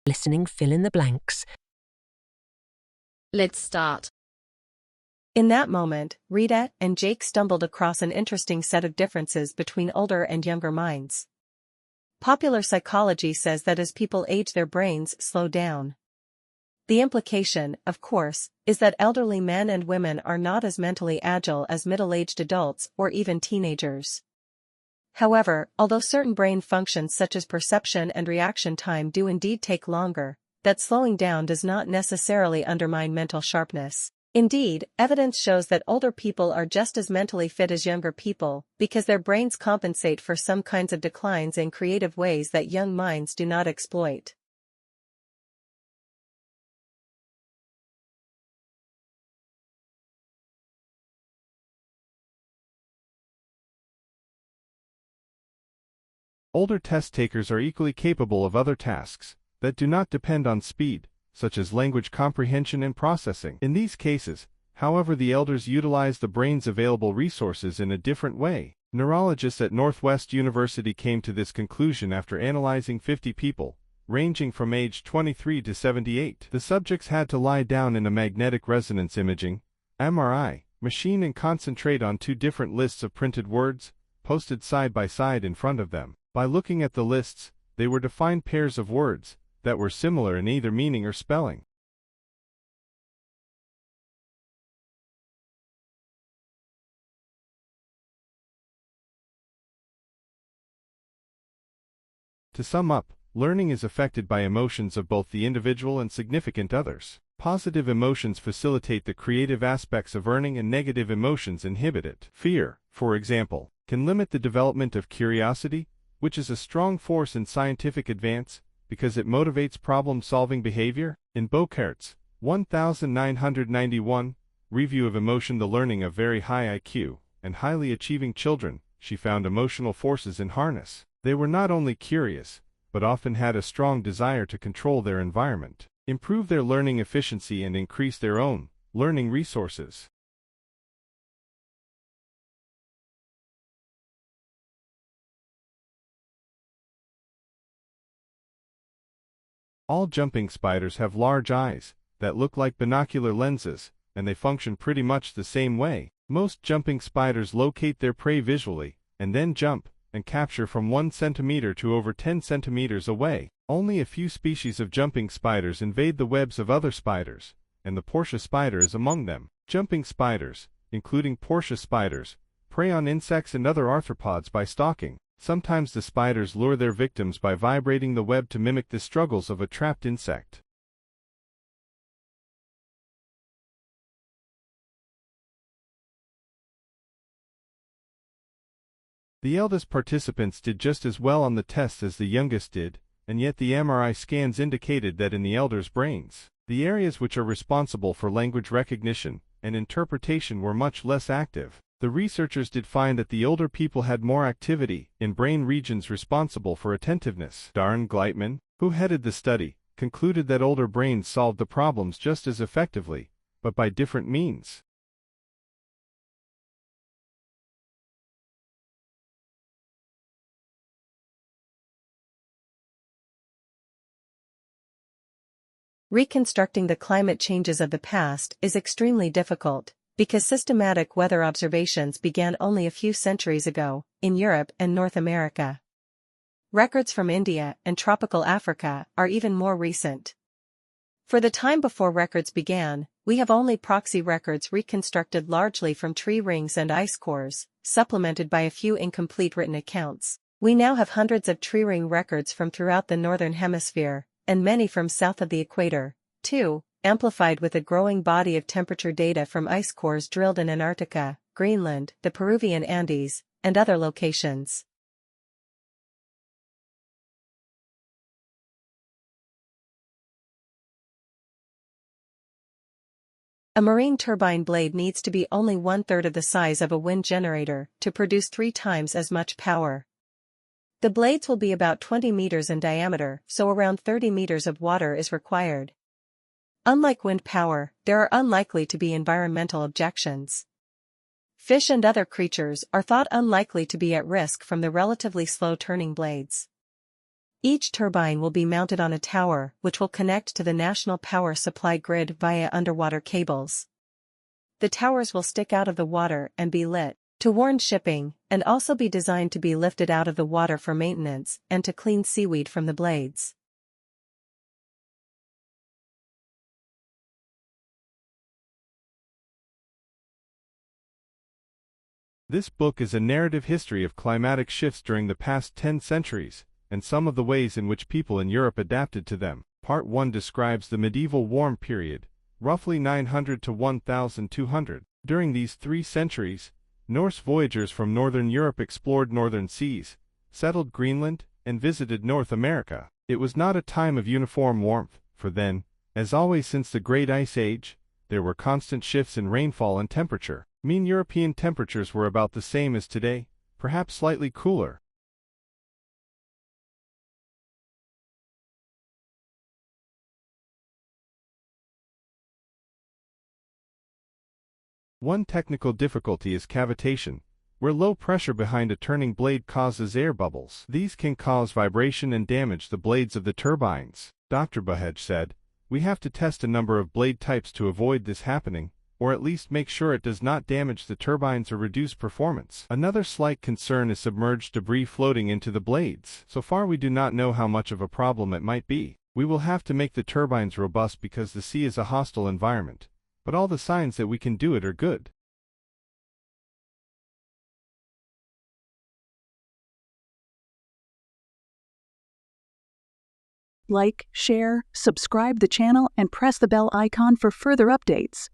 Listening, fill in the blanks. Let's start. In that moment, Rita and Jake stumbled across an interesting set of differences between older and younger minds. Popular psychology says that as people age, their brains slow down. The implication, of course, is that elderly men and women are not as mentally agile as middle-aged adults or even teenagers. However, although certain brain functions such as perception and reaction time do indeed take longer, that slowing down does not necessarily undermine mental sharpness. Indeed, evidence shows that older people are just as mentally fit as younger people, because their brains compensate for some kinds of declines in creative ways that young minds do not exploit. Older test takers are equally capable of other tasks that do not depend on speed, such as language comprehension and processing. In these cases, however, the elders utilize the brain's available resources in a different way. Neurologists at Northwest University came to this conclusion after analyzing 50 people, ranging from age 23 to 78. The subjects had to lie down in a magnetic resonance imaging (MRI) machine and concentrate on two different lists of printed words, posted side by side in front of them. By looking at the lists, they were to find pairs of words that were similar in either meaning or spelling. To sum up, learning is affected by emotions of both the individual and significant others. Positive emotions facilitate the creative aspects of learning and negative emotions inhibit it. Fear, for example, can limit the development of curiosity, which is a strong force in scientific advance, because it motivates problem-solving behavior. In Bocart's 1991 review of emotion, the learning of very high IQ and highly achieving children, she found emotional forces in harness. They were not only curious, but often had a strong desire to control their environment, improve their learning efficiency, and increase their own learning resources. All jumping spiders have large eyes that look like binocular lenses, and they function pretty much the same way. Most jumping spiders locate their prey visually, and then jump and capture from 1 centimeter to over 10 centimeters away. Only a few species of jumping spiders invade the webs of other spiders, and the Portia spider is among them. Jumping spiders, including Portia spiders, prey on insects and other arthropods by stalking. Sometimes the spiders lure their victims by vibrating the web to mimic the struggles of a trapped insect. The eldest participants did just as well on the tests as the youngest did, and yet the MRI scans indicated that in the elders' brains, the areas which are responsible for language recognition and interpretation were much less active. The researchers did find that the older people had more activity in brain regions responsible for attentiveness. Darren Gleitman, who headed the study, concluded that older brains solved the problems just as effectively, but by different means. Reconstructing the climate changes of the past is extremely difficult, because systematic weather observations began only a few centuries ago, in Europe and North America. Records from India and tropical Africa are even more recent. For the time before records began, we have only proxy records reconstructed largely from tree rings and ice cores, supplemented by a few incomplete written accounts. We now have hundreds of tree ring records from throughout the Northern Hemisphere, and many from south of the equator, too, amplified with a growing body of temperature data from ice cores drilled in Antarctica, Greenland, the Peruvian Andes, and other locations. A marine turbine blade needs to be only 1/3 of the size of a wind generator to produce 3 times as much power. The blades will be about 20 meters in diameter, so around 30 meters of water is required. Unlike wind power, there are unlikely to be environmental objections. Fish and other creatures are thought unlikely to be at risk from the relatively slow turning blades. Each turbine will be mounted on a tower which will connect to the national power supply grid via underwater cables. The towers will stick out of the water and be lit to warn shipping, and also be designed to be lifted out of the water for maintenance and to clean seaweed from the blades. This book is a narrative history of climatic shifts during the past 10 centuries, and some of the ways in which people in Europe adapted to them. Part 1 describes the medieval warm period, roughly 900 to 1200. During these 3 centuries, Norse voyagers from northern Europe explored northern seas, settled Greenland, and visited North America. It was not a time of uniform warmth, for then, as always since the Great Ice Age, there were constant shifts in rainfall and temperature. Mean European temperatures were about the same as today, perhaps slightly cooler. One technical difficulty is cavitation, where low pressure behind a turning blade causes air bubbles. These can cause vibration and damage the blades of the turbines. Dr. Bahej said, "We have to test a number of blade types to avoid this happening, or at least make sure it does not damage the turbines or reduce performance." Another slight concern is submerged debris floating into the blades. So far we do not know how much of a problem it might be. We will have to make the turbines robust because the sea is a hostile environment, but all the signs that we can do it are good. Like, share, subscribe the channel, and press the bell icon for further updates.